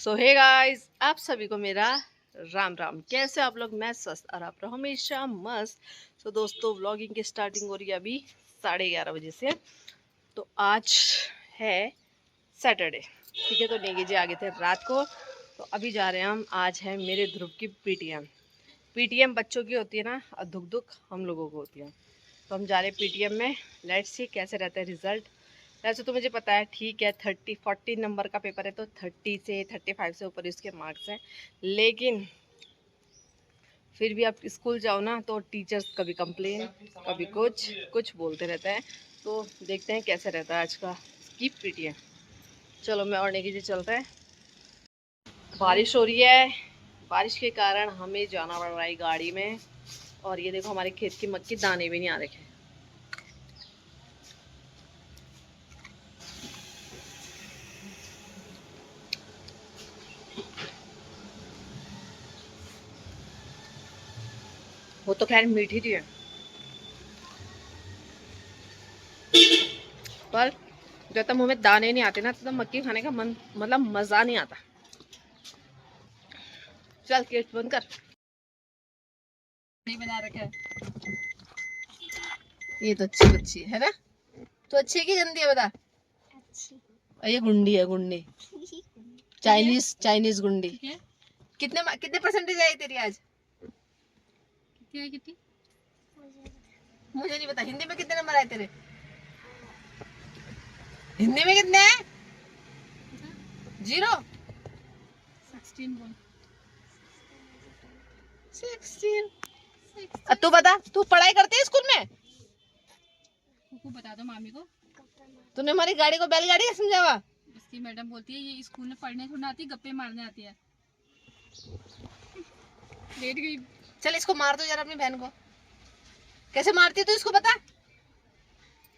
सो hey guys, आप सभी को मेरा राम राम। कैसे आप लोग? मैं स्वस्थ और आप लोग हमेशा मस्त। सो दोस्तों, व्लॉगिंग की स्टार्टिंग हो रही है अभी 11:30 बजे से। तो आज है सैटरडे, ठीक है। तो नेगी जी आ गए थे रात को, तो अभी जा रहे हैं हम। आज है मेरे ध्रुव की पीटीएम। पीटीएम बच्चों की होती है ना, और दुख दुख हम लोगों को होती है। तो हम जा रहे हैं पीटीएम में। लेट्स सी कैसे रहता है रिजल्ट। वैसे तो मुझे पता है, ठीक है, 40 नंबर का पेपर है, तो 30 से 35 से ऊपर इसके मार्क्स हैं। लेकिन फिर भी आप स्कूल जाओ ना, तो टीचर्स कभी कंप्लेन, कभी कुछ कुछ बोलते रहते हैं। तो देखते हैं कैसे रहता है आज का स्कीप पीटीएम। चलो, मैं और नेगी जी चलते हैं। बारिश हो रही है, बारिश के कारण हमें जाना पड़ रहा है गाड़ी में। और ये देखो, हमारे खेत की मक्की दाने भी नहीं आ रखे। वो तो खैर मीठी थी है, पर जब तक मुंह में दाने नहीं आते ना, तब मक्की खाने का मन, मतलब मजा नहीं आता। चल गेट बंद कर। नहीं बना रखा है। ये तो अच्छी बच्ची है ना? तो अच्छी है कि गंदी है, बता। अच्छी। ये गुंडी है, गुंडी। चाइनीज चाइनीज गुंडी। कितने कितने परसेंटेज आई तेरी आज? कितनी? मुझे नहीं पता। हिंदी में कितने नंबर आए तेरे? हिंदी में कितने हैं? 0। 16। तू बता, तू पढ़ाई करती है स्कूल में? बता दो मामी को। तूने हमारी गाड़ी को बैलगाड़ी का समझावा? इसकी मैडम बोलती है ये स्कूल में पढ़ने थोड़ा आती, गप्पे मारने आती है। लेट गई। चल इसको मार दो जरा, अपनी बहन को। कैसे मारती है तू, इसको बता।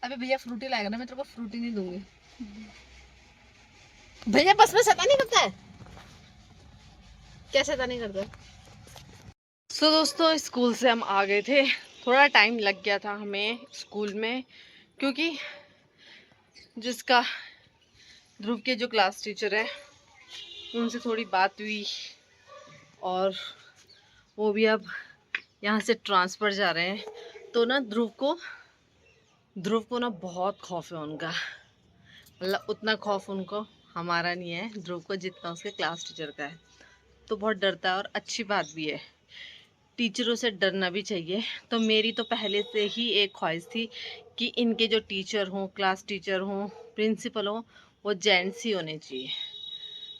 अबे भैया फ्रूटी लाएगा ना, मैं तेरे को फ्रूटी नहीं दूंगी। भैया बस में शैतानी करता है। क्या शैतानी करता है? सो दोस्तों, स्कूल से हम आ गए थे। थोड़ा टाइम लग गया था हमें स्कूल में, क्योंकि जिसका ध्रुव के जो क्लास टीचर है, उनसे थोड़ी बात हुई। और वो भी अब यहाँ से ट्रांसफ़र जा रहे हैं। तो ना ध्रुव को ना बहुत खौफ है उनका। मतलब उतना खौफ उनको हमारा नहीं है, ध्रुव को, जितना उसके क्लास टीचर का है। तो बहुत डरता है, और अच्छी बात भी है, टीचरों से डरना भी चाहिए। तो मेरी तो पहले से ही एक ख्वाहिश थी कि इनके जो टीचर हों, क्लास टीचर हों, प्रिंसिपल हों, वो जेंट्स ही होने चाहिए।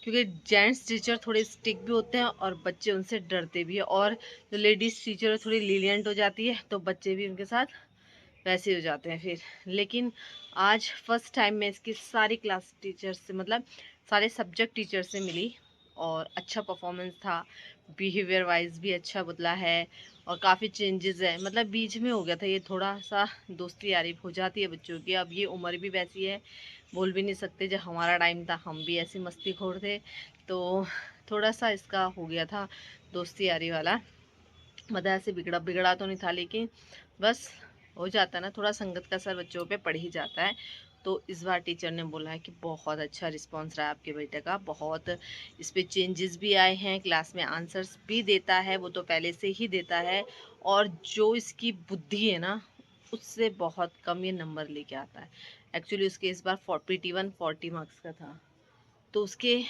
क्योंकि जेंट्स टीचर थोड़े स्ट्रिक्ट भी होते हैं और बच्चे उनसे डरते भी हैं। और जो लेडीज़ टीचर थोड़ी लीलियंट हो जाती है, तो बच्चे भी उनके साथ वैसे हो जाते हैं फिर। लेकिन आज फर्स्ट टाइम मैं इसकी सारी क्लास टीचर से, मतलब सारे सब्जेक्ट टीचर से मिली, और अच्छा परफॉर्मेंस था। बिहेवियर वाइज भी अच्छा बदला है, और काफ़ी चेंजेस है। मतलब बीच में हो गया था ये, थोड़ा सा दोस्ती यारी हो जाती है बच्चों की। अब ये उम्र भी वैसी है, बोल भी नहीं सकते। जब हमारा टाइम था, हम भी ऐसी मस्तीखोर थे। तो थोड़ा सा इसका हो गया था दोस्ती यारी वाला। मतलब ऐसे बिगड़ा बिगड़ा तो नहीं था, लेकिन बस हो जाता है ना, थोड़ा संगत का असर बच्चों पे पड़ ही जाता है। तो इस बार टीचर ने बोला है कि बहुत अच्छा रिस्पांस रहा आपके बेटे का, बहुत इस पे चेंजेस भी आए हैं, क्लास में आंसर्स भी देता है, वो तो पहले से ही देता है। और जो इसकी बुद्धि है ना, उससे बहुत कम ये नंबर लेके आता है। एक्चुअली उसके इस बार PT1 40 मार्क्स का था, तो उसके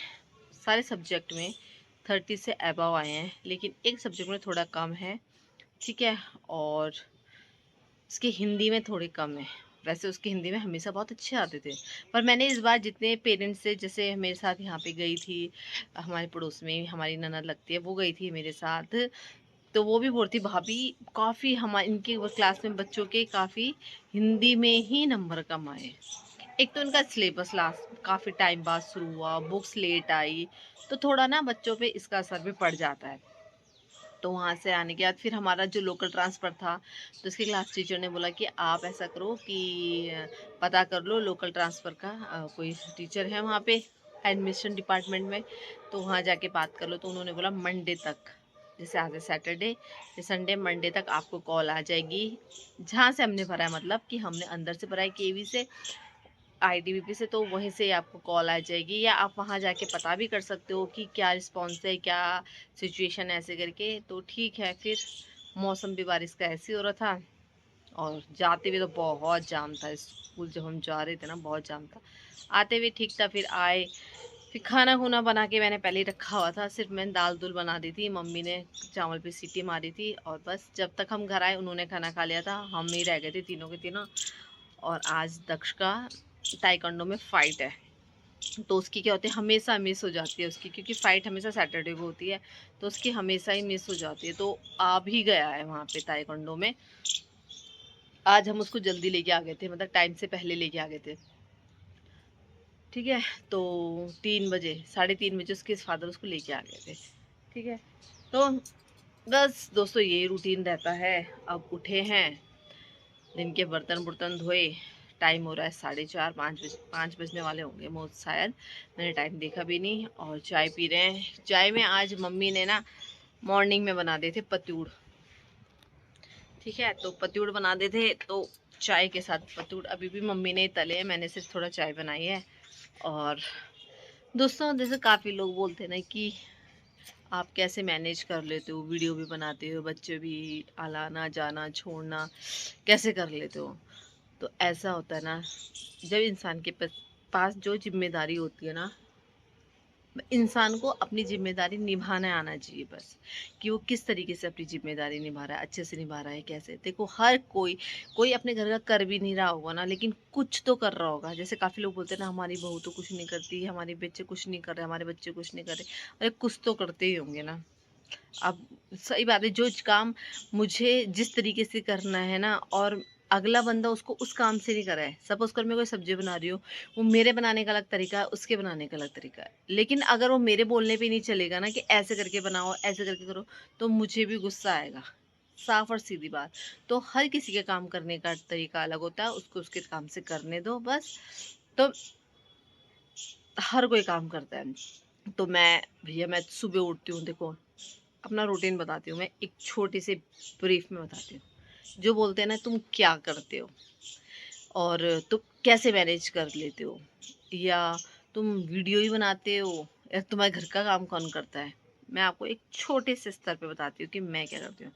सारे सब्जेक्ट में 30 से अबव आए हैं, लेकिन एक सब्जेक्ट में थोड़ा कम है, ठीक है। और उसकी हिंदी में थोड़ी कम है। वैसे उसकी हिंदी में हमेशा बहुत अच्छे आते थे। पर मैंने इस बार जितने पेरेंट्स से, जैसे मेरे साथ यहाँ पे गई थी, हमारे पड़ोस में हमारी ननद लगती है, वो गई थी मेरे साथ। तो वो भी बोलती, भाभी काफ़ी हमारे इनके क्लास में बच्चों के काफ़ी हिंदी में ही नंबर कम आए। एक तो इनका सिलेबस लास्ट काफ़ी टाइम बाद शुरू हुआ, बुक्स लेट आई, तो थोड़ा ना बच्चों पे इसका असर भी पड़ जाता है। तो वहाँ से आने के बाद फिर हमारा जो लोकल ट्रांसफ़र था, तो इसके क्लास टीचर ने बोला कि आप ऐसा करो कि पता कर लो लोकल ट्रांसफ़र का, कोई टीचर है वहाँ पे एडमिशन डिपार्टमेंट में, तो वहाँ जाके बात कर लो। तो उन्होंने बोला मंडे तक, जैसे आज है सैटरडे, ये संडे, मंडे तक आपको कॉल आ जाएगी। जहाँ से हमने भरा है, मतलब कि हमने अंदर से भरा है KV से, ITBP से, तो वहीं से आपको कॉल आ जाएगी, या आप वहाँ जाके पता भी कर सकते हो कि क्या रिस्पॉन्स है, क्या सिचुएशन है, ऐसे करके। तो ठीक है, फिर मौसम भी बारिश का ऐसे ही हो रहा था, और जाते हुए तो बहुत जाम था स्कूल, जब हम जा रहे थे ना बहुत जाम था। आते हुए ठीक था, फिर आए, फिर खाना खुना बना के मैंने पहले ही रखा हुआ था, सिर्फ मैंने दाल दूल बना दी थी, मम्मी ने चावल पे सीटी मारी थी, और बस जब तक हम घर आए उन्होंने खाना खा लिया था, हम ही रह गए थे तीनों के तीनों। और आज दक्ष का ताइक्वांडो में फ़ाइट है, तो उसकी क्या होती है, हमेशा मिस हो जाती है उसकी, क्योंकि फ़ाइट हमेशा सैटरडे को होती है, तो उसकी हमेशा ही मिस हो जाती है। तो आ भी गया है वहाँ पे ताइक्वांडो में। आज हम उसको जल्दी लेके आ गए थे, मतलब टाइम से पहले लेके आ गए थे, ठीक है। तो 3 बजे, 3:30 बजे उसके फादर उसको लेके आ गए थे, ठीक है। तो बस दोस्तों यही रूटीन रहता है। अब उठे हैं, दिन के बर्तन बुर्तन धोए, टाइम हो रहा है 4:30, 5 बजे, 5 बजने वाले होंगे मोस्ट शायद, मैंने टाइम देखा भी नहीं। और चाय पी रहे हैं। चाय में आज मम्मी ने ना मॉर्निंग में बना दिए थे पतूड़, ठीक है। तो पतूड़ बना दे थे, तो चाय के साथ पतूड़ अभी भी मम्मी ने तले हैं, मैंने सिर्फ थोड़ा चाय बनाई है। और दोस्तों जैसे काफ़ी लोग बोलते हैं ना कि आप कैसे मैनेज कर लेते हो, वीडियो भी बनाते हो, बच्चे भी आना जाना छोड़ना कैसे कर लेते हो। तो ऐसा होता है ना, जब इंसान के पास जो जिम्मेदारी होती है ना, इंसान को अपनी जिम्मेदारी निभाना आना चाहिए बस, कि वो किस तरीके से अपनी जिम्मेदारी निभा रहा है, अच्छे से निभा रहा है कैसे। देखो हर कोई कोई अपने घर का कर भी नहीं रहा होगा ना, लेकिन कुछ तो कर रहा होगा। जैसे काफ़ी लोग बोलते हैं ना, हमारी बहू तो कुछ नहीं करती, हमारे बच्चे कुछ नहीं कर रहे, हमारे बच्चे कुछ नहीं कर रहे। अरे कुछ तो करते ही होंगे ना। अब सही बात है, जो काम मुझे जिस तरीके से करना है ना, और अगला बंदा उसको उस काम से नहीं कर रहा है। सपोज कर मैं कोई सब्जी बना रही हूँ, वो मेरे बनाने का अलग तरीका है, उसके बनाने का अलग तरीका है, लेकिन अगर वो मेरे बोलने पे नहीं चलेगा ना कि ऐसे करके बनाओ, ऐसे करके करो, तो मुझे भी गुस्सा आएगा। साफ और सीधी बात। तो हर किसी के काम करने का तरीका अलग होता है, उसको उसके काम से करने दो बस। तो हर कोई काम करता है। तो मैं भैया, मैं सुबह उठती हूँ, देखो अपना रूटीन बताती हूँ, मैं एक छोटी सी ब्रीफ में बताती हूँ। जो बोलते हैं ना तुम क्या करते हो, और तुम कैसे मैनेज कर लेते हो, या तुम वीडियो ही बनाते हो, या तुम्हारे घर का काम कौन करता है। मैं आपको एक छोटे से स्तर पे बताती हूँ कि मैं क्या करती हूँ।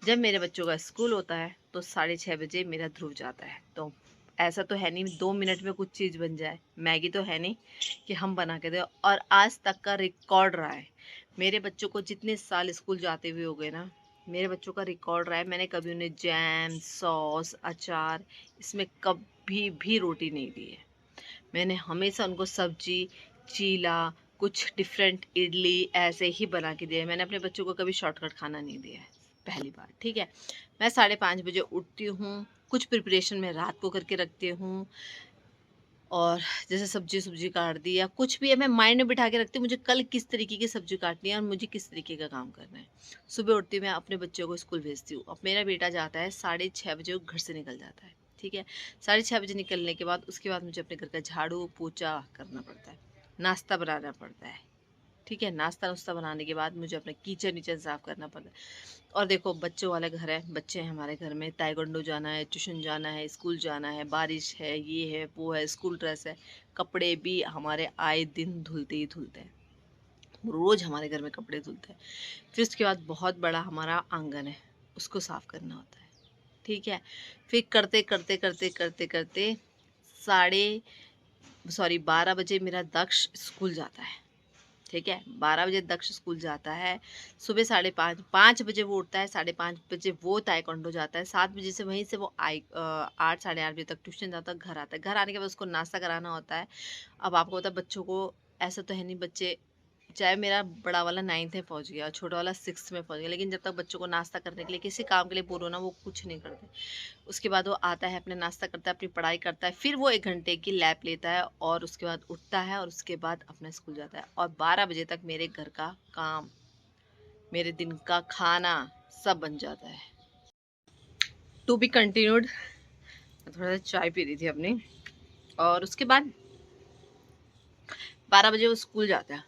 जब मेरे बच्चों का स्कूल होता है तो 6:30 बजे मेरा ध्रुव जाता है। तो ऐसा तो है नहीं 2 मिनट में कुछ चीज़ बन जाए, मैगी तो है नहीं कि हम बना के दें। और आज तक का रिकॉर्ड रहा है, मेरे बच्चों को जितने साल स्कूल जाते हुए हो गए ना, मेरे बच्चों का रिकॉर्ड रहा है, मैंने कभी उन्हें जैम सॉस अचार इसमें कभी भी रोटी नहीं दी है। मैंने हमेशा उनको सब्जी चीला कुछ डिफरेंट इडली ऐसे ही बना के दिया है। मैंने अपने बच्चों को कभी शॉर्टकट खाना नहीं दिया है, पहली बात, ठीक है। मैं 5:30 बजे उठती हूँ, कुछ प्रिपरेशन मैं रात को करके रखती हूँ, और जैसे सब्जी सुब्जी काट दी या कुछ भी है, मैं माइंड में बिठा के रखती हूँ मुझे कल किस तरीके की सब्जी काटनी है और मुझे किस तरीके का काम करना है। सुबह उठती हूँ, मैं अपने बच्चों को स्कूल भेजती हूँ। अब मेरा बेटा जाता है 6:30 बजे, वो घर से निकल जाता है, ठीक है। 6:30 बजे निकलने के बाद उसके बाद मुझे अपने घर का झाड़ू पोछा करना पड़ता है, नाश्ता बनाना पड़ता है, ठीक है। नाश्ता नुश्ता बनाने के बाद मुझे अपना किचन नीचन साफ़ करना पड़ता है। और देखो बच्चों वाला घर है, बच्चे हैं हमारे घर में, ताइक्वांडो जाना है, ट्यूशन जाना है, स्कूल जाना है, बारिश है, ये है वो है, स्कूल ड्रेस है, कपड़े भी हमारे आए दिन धुलते ही धुलते हैं, रोज़ हमारे घर में कपड़े धुलते हैं। फिर उसके बाद बहुत बड़ा हमारा आंगन है, उसको साफ़ करना होता है, ठीक है। फिर करते करते करते करते करते साढ़े 12 बजे मेरा दक्ष स्कूल जाता है, ठीक है। 12 बजे दक्ष स्कूल जाता है, सुबह 5:30 5 बजे वो उठता है, 5:30 बजे वो ताइक्वांडो जाता है, 7 बजे से वहीं से वो 8 8:30 बजे तक ट्यूशन जाता है, घर आता है। घर आने के बाद उसको नाश्ता कराना होता है। अब आपको पता है बच्चों को, ऐसा तो है नहीं बच्चे, चाहे मेरा बड़ा वाला 9th में पहुंच गया और छोटा वाला 6th में पहुंच गया, लेकिन जब तक बच्चों को नाश्ता करने के लिए किसी काम के लिए बोलो ना, वो कुछ नहीं करते। उसके बाद वो आता है, अपने नाश्ता करता है, अपनी पढ़ाई करता है, फिर वो 1 घंटे की लैप लेता है, और उसके बाद उठता है, और उसके बाद अपना स्कूल जाता है। और 12 बजे तक मेरे घर का काम, मेरे दिन का खाना सब बन जाता है। To be continued. थोड़ा सा चाय पी रही थी अपनी, और उसके बाद 12 बजे वो स्कूल जाता है,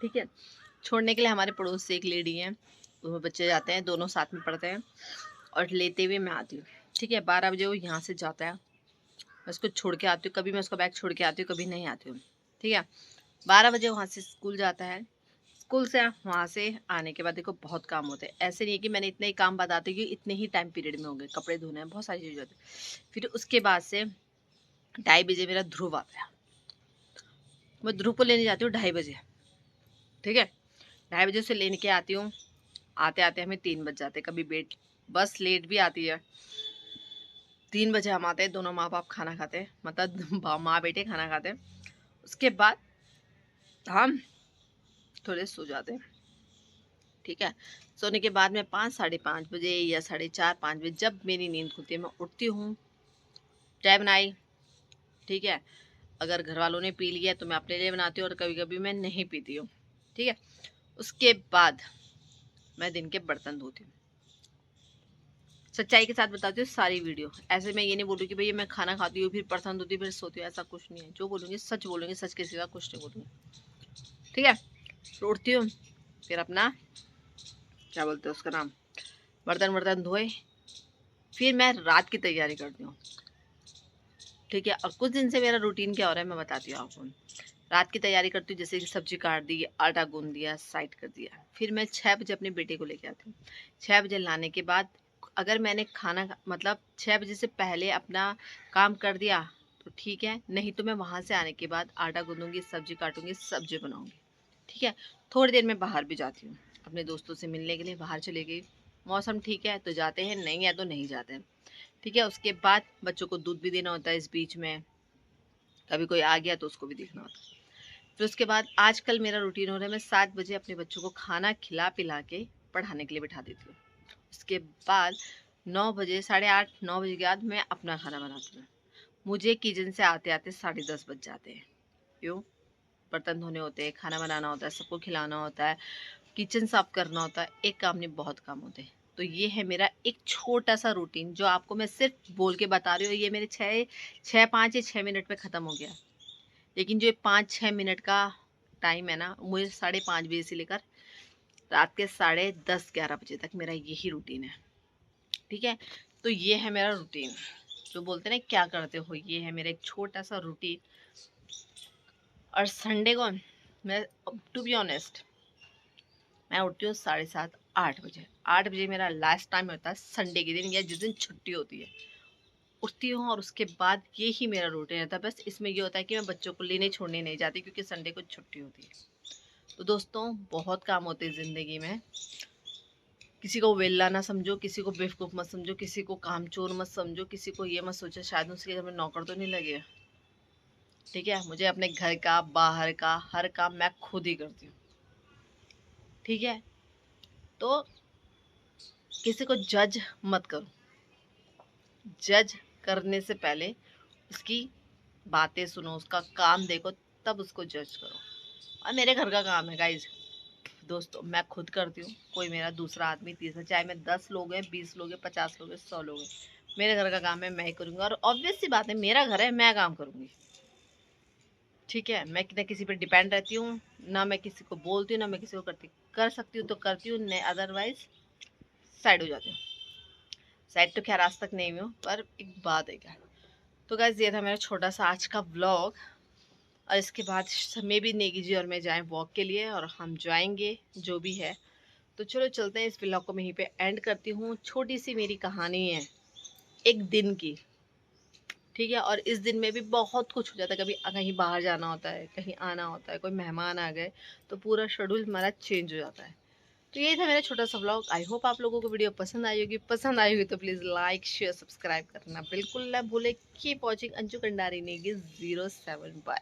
ठीक है। छोड़ने के लिए हमारे पड़ोस से एक लेडी है, वो बच्चे जाते हैं, दोनों साथ में पढ़ते हैं, और लेते हुए मैं आती हूँ, ठीक है। 12 बजे वो यहाँ से जाता है, मैं उसको छोड़ के आती हूँ, कभी मैं उसका बैग छोड़ के आती हूँ, कभी नहीं आती हूँ। ठीक है, 12 बजे वहाँ से स्कूल जाता है। स्कूल से वहाँ से आने के बाद देखो बहुत काम होते हैं, ऐसे नहीं है कि मैंने इतने ही काम बताते कि इतने ही टाइम पीरियड में होंगे, कपड़े धोने हैं, बहुत सारी चीज़ें होती है। फिर उसके बाद से 2:30 बजे मेरा ध्रुव आता है, मैं ध्रुव को लेने जाती हूँ 2:30 बजे। ठीक है, 2:30 बजे से लेने के आती हूँ, आते आते हमें 3 बज जाते हैं, कभी बस लेट भी आती है। 3 बजे हम आते हैं, दोनों माँ बाप खाना खाते हैं, मतलब माँ बेटे खाना खाते हैं। उसके बाद हम थोड़े सो जाते हैं। ठीक है, सोने के बाद में 5 साढ़े 5 बजे या 4:30 5 बजे जब मेरी नींद खुलती है मैं उठती हूँ, चाय बनाई। ठीक है, अगर घर वालों ने पी लिया तो मैं अपने लिए बनाती हूँ और कभी कभी मैं नहीं पीती हूँ। ठीक है, उसके बाद मैं दिन के बर्तन धोती हूँ। सच्चाई के साथ बताती हूँ सारी वीडियो, ऐसे मैं ये नहीं बोलूँ कि भैया मैं खाना खाती हूँ फिर बर्तन धोती हूँ फिर सोती हूँ, ऐसा कुछ नहीं है। जो बोलूँगी सच बोलूँगी, सच के सिवा कुछ नहीं बोलूँगी। ठीक है, तो उठती हूँ, फिर अपना क्या बोलते हैं उसका नाम, बर्तन वर्तन धोए, फिर मैं रात की तैयारी करती हूँ। ठीक है, और कुछ दिन से मेरा रूटीन क्या हो रहा है मैं बताती हूँ आपको। रात की तैयारी करती हूँ, जैसे कि सब्जी काट दी, आटा गूंद दिया, साइड कर दिया। फिर मैं 6 बजे अपने बेटे को लेके आती हूँ। 6 बजे लाने के बाद अगर मैंने खाना मतलब 6 बजे से पहले अपना काम कर दिया तो ठीक है, नहीं तो मैं वहाँ से आने के बाद आटा गूंदूंगी, सब्जी काटूंगी, सब्जी बनाऊंगी। ठीक है, थोड़ी देर में बाहर भी जाती हूँ, अपने दोस्तों से मिलने के लिए बाहर चले गई। मौसम ठीक है तो जाते हैं, नहीं है तो नहीं जाते हैं। ठीक है, उसके बाद बच्चों को दूध भी देना होता है, इस बीच में कभी कोई आ गया तो उसको भी देखना होता है। फिर उसके बाद आजकल मेरा रूटीन हो रहा है, मैं 7 बजे अपने बच्चों को खाना खिला पिला के पढ़ाने के लिए बिठा देती हूँ। उसके बाद 9 बजे 8:30 9 बजे के बाद मैं अपना खाना बनाती हूँ। मुझे किचन से आते आते 10:30 बज जाते हैं। क्यों? बर्तन धोने होते हैं, खाना बनाना होता है, सबको खिलाना होता है, किचन साफ करना होता है, एक काम नहीं बहुत काम होते हैं। तो ये है मेरा एक छोटा सा रूटीन जो आपको मैं सिर्फ बोल के बता रही हूँ। ये मेरे 5 या 6 मिनट में ख़त्म हो गया, लेकिन जो 5-6 मिनट का टाइम है ना, मुझे 5:30 बजे से लेकर रात के 10:30 11 बजे तक मेरा यही रूटीन है। ठीक है, तो ये है मेरा रूटीन, जो बोलते हैं ना क्या करते हो, ये है मेरा एक छोटा सा रूटीन। और संडे को मैं टू बी ऑनेस्ट मैं उठती हूँ 7:30 8 बजे। 8 बजे मेरा लास्ट टाइम होता है संडे के दिन या जिस दिन छुट्टी होती है, उठती हूँ और उसके बाद ये ही मेरा रूटीन रहता है। बस इसमें ये होता है कि मैं बच्चों को लेने छोड़ने नहीं जाती क्योंकि संडे को छुट्टी होती है। तो दोस्तों बहुत काम होते हैं ज़िंदगी में, किसी को वेल्ला ना समझो, किसी को बेवकूफ़ मत समझो, किसी को कामचोर मत समझो, किसी को ये मत सोचो शायद उसके घर में नौकर तो नहीं लगे। ठीक है, मुझे अपने घर का बाहर का हर काम मैं खुद ही करती हूँ। ठीक है, तो किसी को जज मत करो, जज करने से पहले उसकी बातें सुनो, उसका काम देखो, तब उसको जज करो। और मेरे घर का काम है गाइज दोस्तों, मैं खुद करती हूँ, कोई मेरा दूसरा आदमी तीसरा, चाहे मैं 10 लोग हैं 20 लोग हैं 50 लोग हैं 100 लोग हैं, मेरे घर का काम है मैं ही करूँगी। और ऑब्वियस सी बात है, मेरा घर है मैं काम करूँगी। ठीक है, मैं ना किसी पर डिपेंड रहती हूँ, ना मैं किसी को बोलती हूँ, ना मैं किसी को करती, कर सकती हूँ तो करती हूँ, नहीं अदरवाइज साइड हो जाती हूँ। साइड तो खैर आज तक नहीं हुई हूँ, पर एक बात है क्या। तो गाइस ये था मेरा छोटा सा आज का व्लॉग। और इसके बाद मे भी नेगी जी और मैं जाएं वॉक के लिए, और हम जाएंगे जो भी है। तो चलो चलते हैं, इस व्लॉग को मैं यहीं पे एंड करती हूँ। छोटी सी मेरी कहानी है एक दिन की। ठीक है, और इस दिन में भी बहुत कुछ हो जाता है, कभी कहीं बाहर जाना होता है, कहीं आना होता है, कोई मेहमान आ गए तो पूरा शेड्यूल हमारा चेंज हो जाता है। तो यही था मेरा छोटा सा व्लॉग। आई होप आप लोगों को वीडियो पसंद आई होगी। पसंद आई होगी तो प्लीज़ लाइक शेयर सब्सक्राइब करना बिल्कुल ना भूले। Keep watching Anju Kandari Negi 07। Bye.